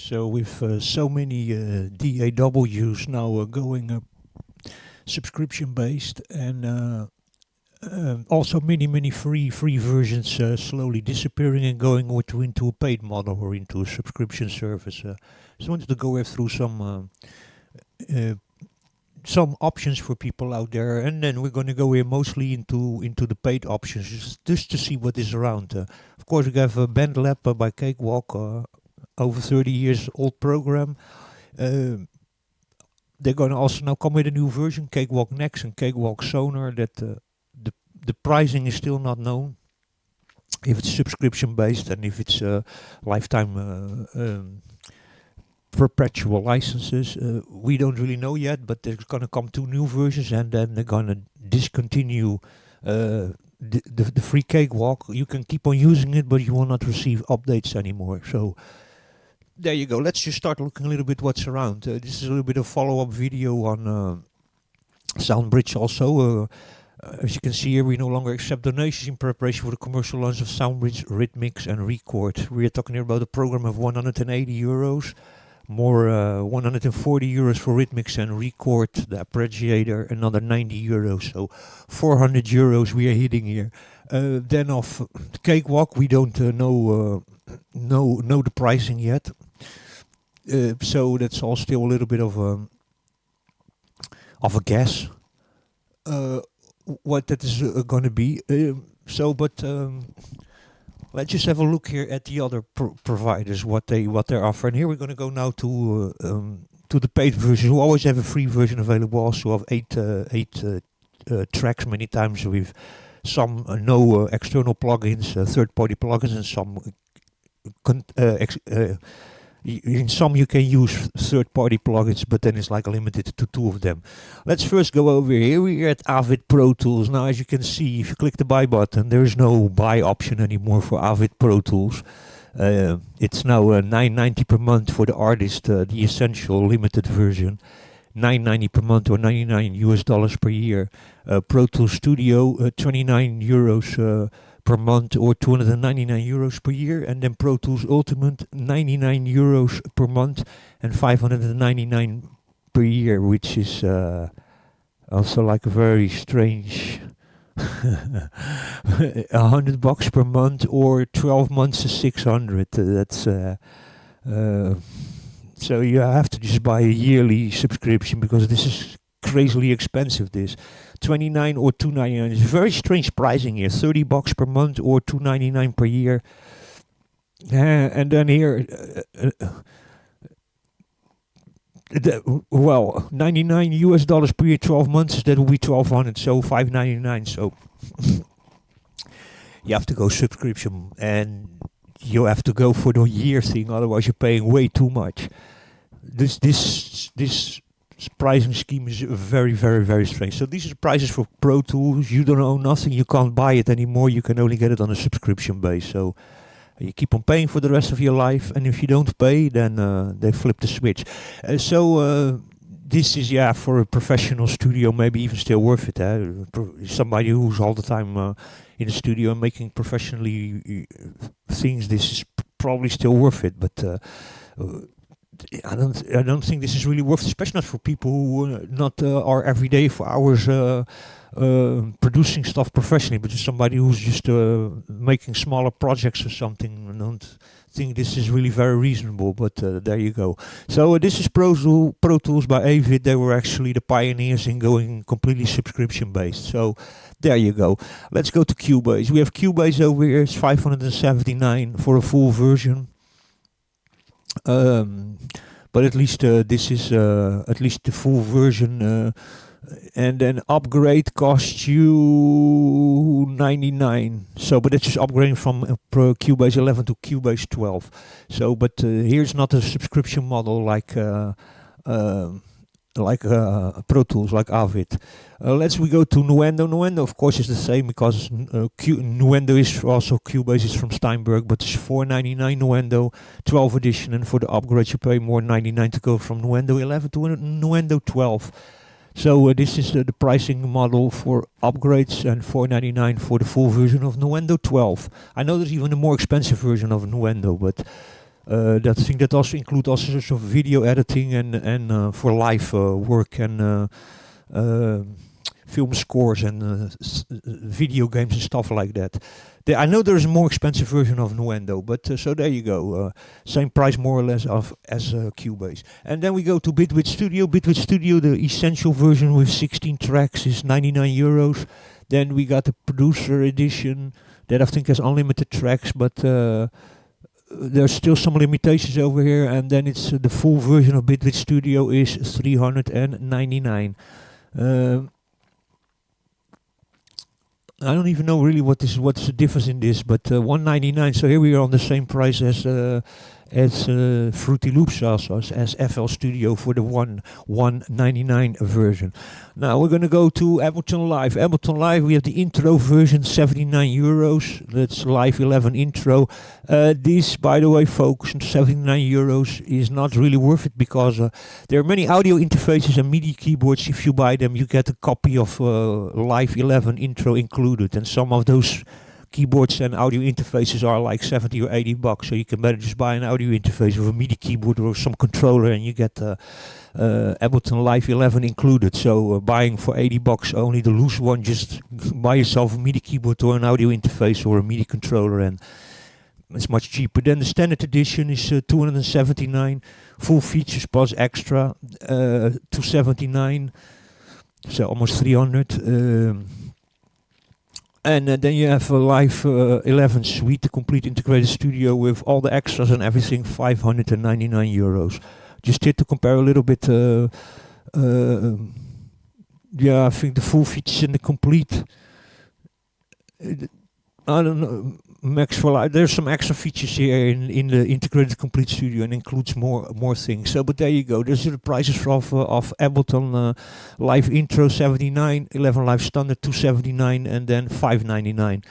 So with so many DAWs now going subscription based, and also many free versions slowly disappearing and going into a paid model or into a subscription service. Just wanted to go through uh, some options for people out there, and then we're going to go here mostly into the paid options, just to see what is around. Of course, we have a BandLab by Cakewalk, over 30 years old program. Uh, they're going to also now come with a new version, Cakewalk Next and Cakewalk Sonar. That the pricing is still not known. If it's subscription based and if it's lifetime perpetual licenses, we don't really know yet. But there's going to come two new versions, and then they're going to discontinue the free Cakewalk. You can keep on using it, but you will not receive updates anymore. So there you go. Let's just start looking a little bit what's around. This is a little bit of follow-up video on SoundBridge also. As you can see here, we no longer accept donations in preparation for the commercial launch of SoundBridge, Rhythmix and Record. We are talking here about a program of 180 euros, more 140 euros for Rhythmix and Record, the appreciator, another 90 euros, so 400 euros we are hitting here. Then of Cakewalk, we don't know the pricing yet. So that's all still a little bit of a guess what that is going to be. Let's just have a look here at the other providers, what they're offering. Here we're going to go now to the paid version. We always have a free version available, also of eight tracks many times with some no external plugins, third-party plugins, and some in some you can use third-party plugins, but then it's like limited to two of them. Let's first go over here. We're at Avid Pro Tools. Now, as you can see, if you click the buy button, there is no buy option anymore for Avid Pro Tools. It's now $9.90 per month for the artist, the essential limited version. $9.90 per month or $99 per year. Pro Tools Studio, 29 euros per month or 299 euros per year, and then Pro Tools Ultimate, 99 euros per month and 599 per year, which is also like a very strange $100 per month or 12 months is 600. That's so you have to just buy a yearly subscription because this is crazily expensive. This 29 or 299 is very strange pricing here. $30 per month or 299 per year. And then here, $99 per year, 12 months. That will be 1,200. So 599. So you have to go subscription, and you have to go for the year thing. Otherwise, you're paying way too much. This pricing scheme is very strange. So these are prices for Pro Tools. You don't own nothing. You can't buy it anymore. You can only get it on a subscription base. So you keep on paying for the rest of your life. And if you don't pay, then they flip the switch. This is, for a professional studio, maybe even still worth it. Somebody who's all the time in the studio and making professionally things, this is probably still worth it. But I don't think this is really worth it, especially not for people who not are every day for hours producing stuff professionally, but just somebody who's just making smaller projects or something. I don't think this is really very reasonable, but there you go. So this is Pro Tools by Avid. They were actually the pioneers in going completely subscription based. So there you go. Let's go to Cubase. We have Cubase over here. It's 579 for a full version. But at least this is at least the full version, and then upgrade costs you 99. So, but that's just upgrading from Cubase 11 to Cubase 12. So, but here's not a subscription model like Pro Tools, like Avid. We go to Nuendo. Nuendo, of course, is the same because Nuendo is also Cubase is from Steinberg, but it's $4.99 Nuendo 12 edition, and for the upgrade you pay more $99 to go from Nuendo 11 to Nuendo 12. So this is the pricing model for upgrades, and $4.99 for the full version of Nuendo 12. I know there's even a more expensive version of Nuendo, but That thing that also include all sorts of video editing and for live work and uh, film scores and video games and stuff like that. I know there's a more expensive version of Nuendo, but so there you go. Same price more or less as Cubase. And then we go to Bitwit Studio. Bitwit Studio, the essential version with 16 tracks is 99 euros. Then we got the producer edition that I think has unlimited tracks, but there's still some limitations over here. And then it's the full version of Bitwit Studio is 399. I don't even know really what's the difference in this, but 199. So here we are on the same price as Fruity Loops also, as FL Studio for the 199 version. Now we're gonna go to Ableton Live. Ableton Live, we have the intro version, 79 euros. That's Live 11 intro. This, by the way, folks, 79 euros is not really worth it because there are many audio interfaces and MIDI keyboards. If you buy them, you get a copy of Live 11 intro included, and some of those keyboards and audio interfaces are like 70 or 80 bucks, so you can better just buy an audio interface with a MIDI keyboard or some controller and you get Ableton Live 11 included. So buying for 80 bucks only the loose one, just buy yourself a MIDI keyboard or an audio interface or a MIDI controller, and it's much cheaper. Then the standard edition is 279, full features plus extra, 279, so almost 300. And then you have a Live 11 Suite, the complete integrated studio with all the extras and everything, 599 euros. Just here to compare a little bit. Yeah, I think the full features and the complete. I don't know. Max for Live. There's some extra features here in the integrated complete studio and includes more things. So, but there you go. These are the prices of Ableton Live Intro 79, 11 Live Standard 279, and then 599.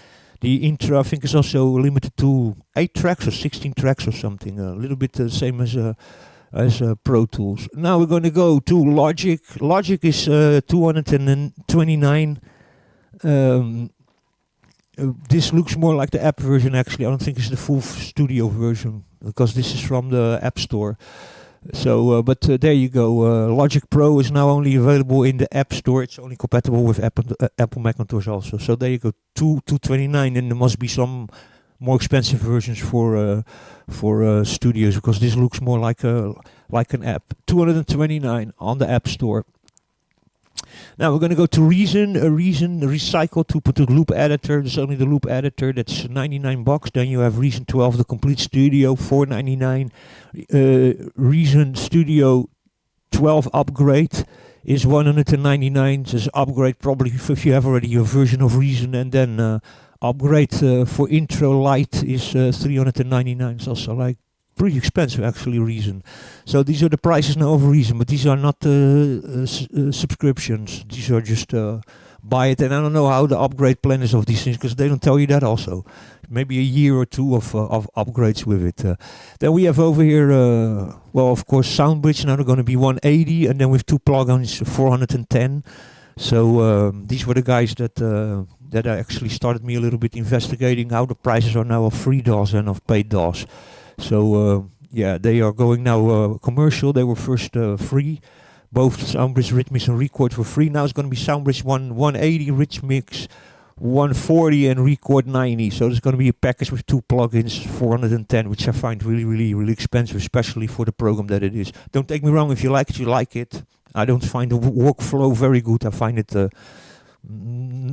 The intro I think is also limited to 8 tracks or 16 tracks or something. A little bit the same as Pro Tools. Now we're going to go to Logic. Logic is 229. This looks more like the app version actually. I don't think it's the full studio version because this is from the App Store. So, but there you go. Logic Pro is now only available in the App Store. It's only compatible with Apple Macintosh also. So there you go, 229, and there must be some more expensive versions for studios because this looks more like an app. 229 on the App Store. Now we're going to go to Reason. Reason Recycle to put the loop editor. There's only the loop editor. That's 99 bucks. Then you have Reason 12, the complete studio, 499. Reason Studio 12 upgrade is 199. There's upgrade probably if you have already your version of Reason, and then upgrade for Intro Lite is 399. It's also like pretty expensive actually, Reason. So these are the prices now of Reason, but these are not subscriptions. These are just buy it, and I don't know how the upgrade plan is of these things because they don't tell you that also. Maybe a year or two of upgrades with it. Then we have over here, well, of course, SoundBridge. Now they're going to be 180, and then with 2 plugins, 410. So these were the guys that actually started me a little bit investigating how the prices are now of free DAWs and of paid DAWs. So yeah, they are going now commercial. They were first free. Both SoundBridge Rich Mix and Record were free. Now it's going to be SoundBridge 180, Rich Mix 140, and Record 90. So there's going to be a package with 2 plugins, 410, which I find really expensive, especially for the program that it is. Don't take me wrong, if you like it, you like it. I don't find the workflow very good. I find it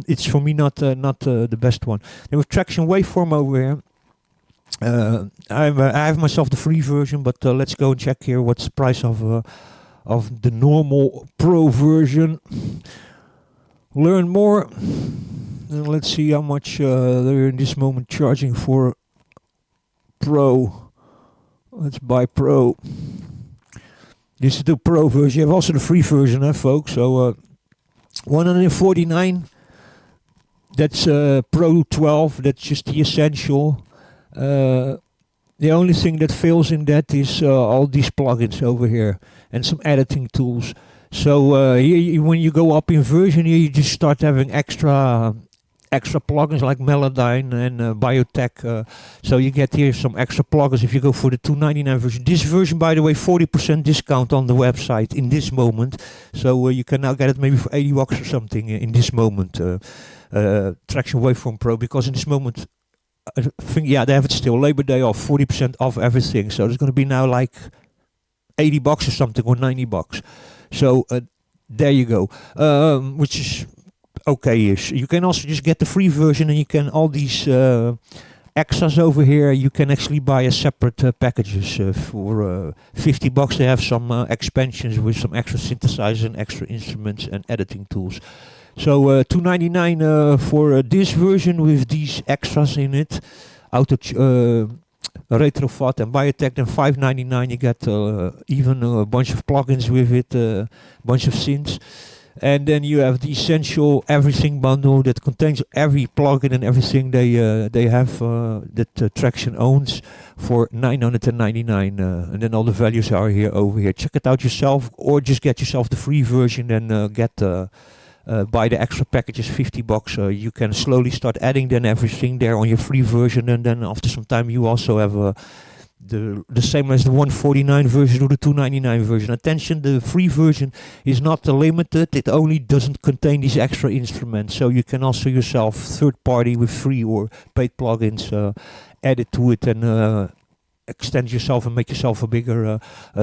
it's for me not the best one. Then with Traction Waveform over here. I have myself the free version, but let's go and check here what's the price of the normal Pro version. Learn more, and let's see how much they're in this moment charging for Pro. Let's buy Pro. This is the Pro version. You have also the free version, folks. So 149. That's Pro 12. That's just the essential. The only thing that fails in that is all these plugins over here and some editing tools. So here, when you go up in version, here you just start having extra extra plugins like Melodyne and Biotech. So you get here some extra plugins if you go for the 299 version. This version, by the way, 40% discount on the website in this moment. So you can now get it maybe for 80 bucks or something in this moment. Traction Waveform Pro, because in this moment, I think, yeah, they have it still. Labor Day off, 40% off everything. So there's going to be now like 80 bucks or something, or 90 bucks. So there you go. Which is okay-ish. You can also just get the free version, and you can all these extras over here. You can actually buy as separate packages for 50 bucks. They have some expansions with some extra synthesizers and extra instruments and editing tools. So $2.99 for this version with these extras in it. Retrofot and Biotech. Then $5.99 you get even a bunch of plugins with it, a bunch of synths. And then you have the essential everything bundle that contains every plugin and everything they have that Traction owns for $999. And then all the values are here over here. Check it out yourself, or just get yourself the free version and get buy the extra packages, 50 bucks. You can slowly start adding then everything there on your free version, and then after some time you also have the same as the 149 version or the 299 version. Attention, the free version is not limited. It only doesn't contain these extra instruments. So you can also yourself, third party with free or paid plugins, add it to it and extend yourself and make yourself a bigger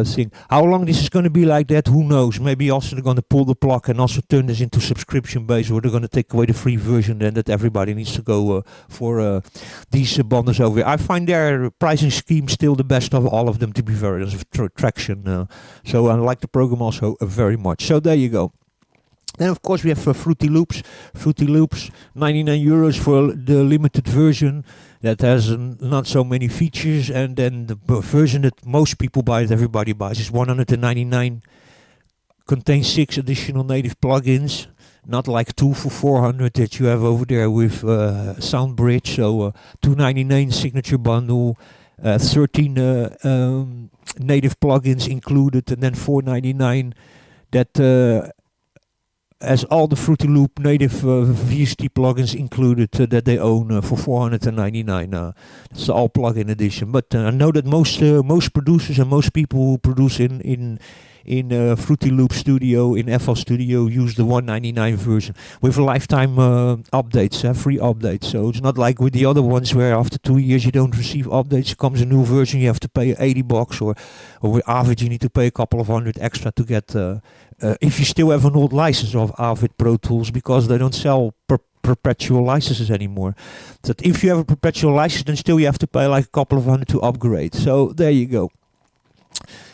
thing. How long this is going to be like that, who knows? Maybe also they're going to pull the plug and also turn this into subscription based, or they're going to take away the free version, then that everybody needs to go for these bundles over here. I find their pricing scheme still the best of all of them, to be very honest, with Traction. So I like the program also very much. So there you go. Then of course we have Fruity Loops. Fruity Loops, 99 euros for the limited version that has not so many features, and then the version that most people buy, that everybody buys, is 199. Contains 6 additional native plugins, not like 2 for 400 that you have over there with SoundBridge. So 299 signature bundle, 13 native plugins included, and then 499 that as all the Fruity Loop native VST plugins included that they own for 499. That's the all plugin edition. But I know that most producers and most people who produce in Fruity Loop Studio, in FL Studio, use the 199 version with lifetime updates, free updates. So it's not like with the other ones where after 2 years you don't receive updates. Comes a new version, you have to pay 80 bucks, or with Avid you need to pay a couple of hundred extra to get. If you still have an old license of Avid Pro Tools, because they don't sell perpetual licenses anymore. So if you have a perpetual license, then still you have to pay like a couple of hundred to upgrade. So there you go.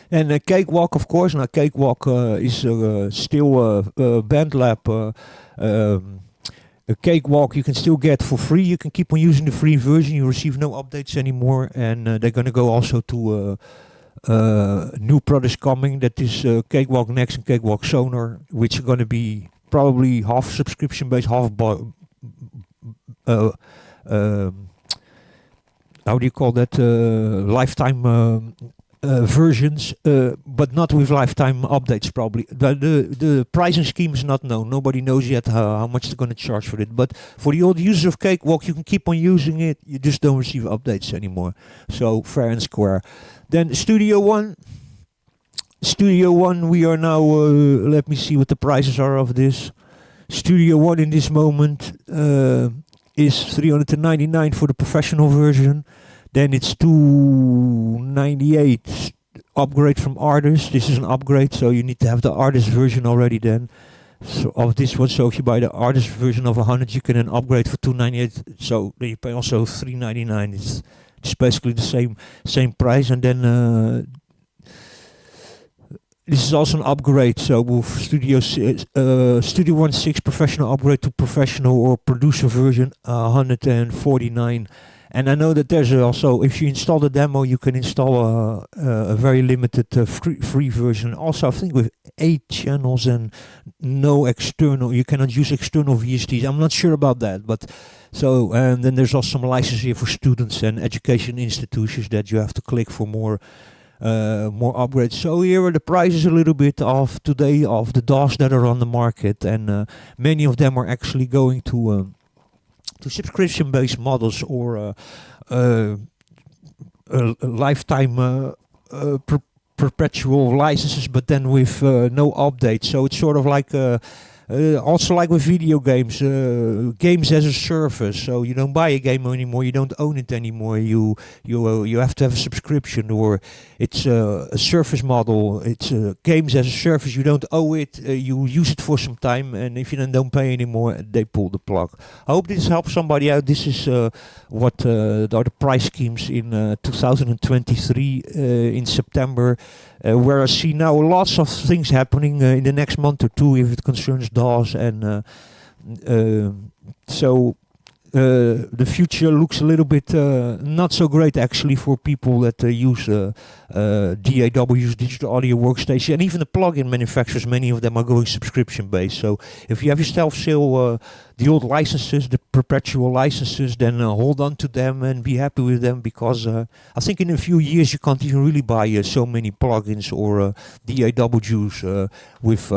And Cakewalk, of course. Now Cakewalk is still BandLab. A Cakewalk you can still get for free. You can keep on using the free version. You receive no updates anymore. And they're going to go also to new products coming. That is Cakewalk Next and Cakewalk Sonar, which are going to be probably half subscription based, half how do you call that? Lifetime versions, but not with lifetime updates probably. The pricing scheme is not known. Nobody knows yet how much they're going to charge for it. But for the old users of Cakewalk, you can keep on using it. You just don't receive updates anymore. So fair and square. Then Studio One. Studio One, we are now, let me see what the prices are of this. Studio One in this moment is 399 for the professional version. Then it's 298 upgrade from artist. This is an upgrade, so you need to have the artist version already then. So of this one, so if you buy the artist version of 100, you can then upgrade for 298. So then you pay also 399. It's basically the same price, and then this is also an upgrade. So with Studio 1 6 professional upgrade to professional or producer version, 149. And I know that there's also, if you install the demo, you can install a very limited free version. Also, I think with 8 channels and no external, you cannot use external VSTs. I'm not sure about that, but so, and then there's also some license here for students and education institutions that you have to click for more upgrades. So here are the prices a little bit of today of the DAWs that are on the market, and many of them are actually going to to subscription-based models or uh, lifetime perpetual licenses, but then with no updates. So it's sort of like also like with video games, games as a service. So you don't buy a game anymore, you don't own it anymore. You have to have a subscription, or it's a service model. It's games as a service. You don't owe it. You use it for some time, and if you then don't pay anymore, they pull the plug. I hope this helps somebody out. This is what are the price schemes in 2023 in September. Where I see now lots of things happening in the next month or two if it concerns DAWs, and so the future looks a little bit not so great actually for people that use DAWs, digital audio workstation, and even the plugin manufacturers. Many of them are going subscription based. So if you have yourself still the old licenses, the perpetual licenses, then hold on to them and be happy with them, because I think in a few years you can't even really buy so many plugins or DAWs with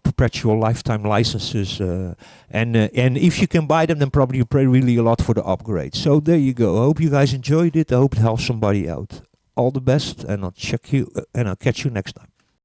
perpetual lifetime licenses. And if you can buy them, then probably you pay really a lot for the upgrade. So there you go. I hope you guys enjoyed it. I hope it helps somebody out. All the best, and I'll catch you next time.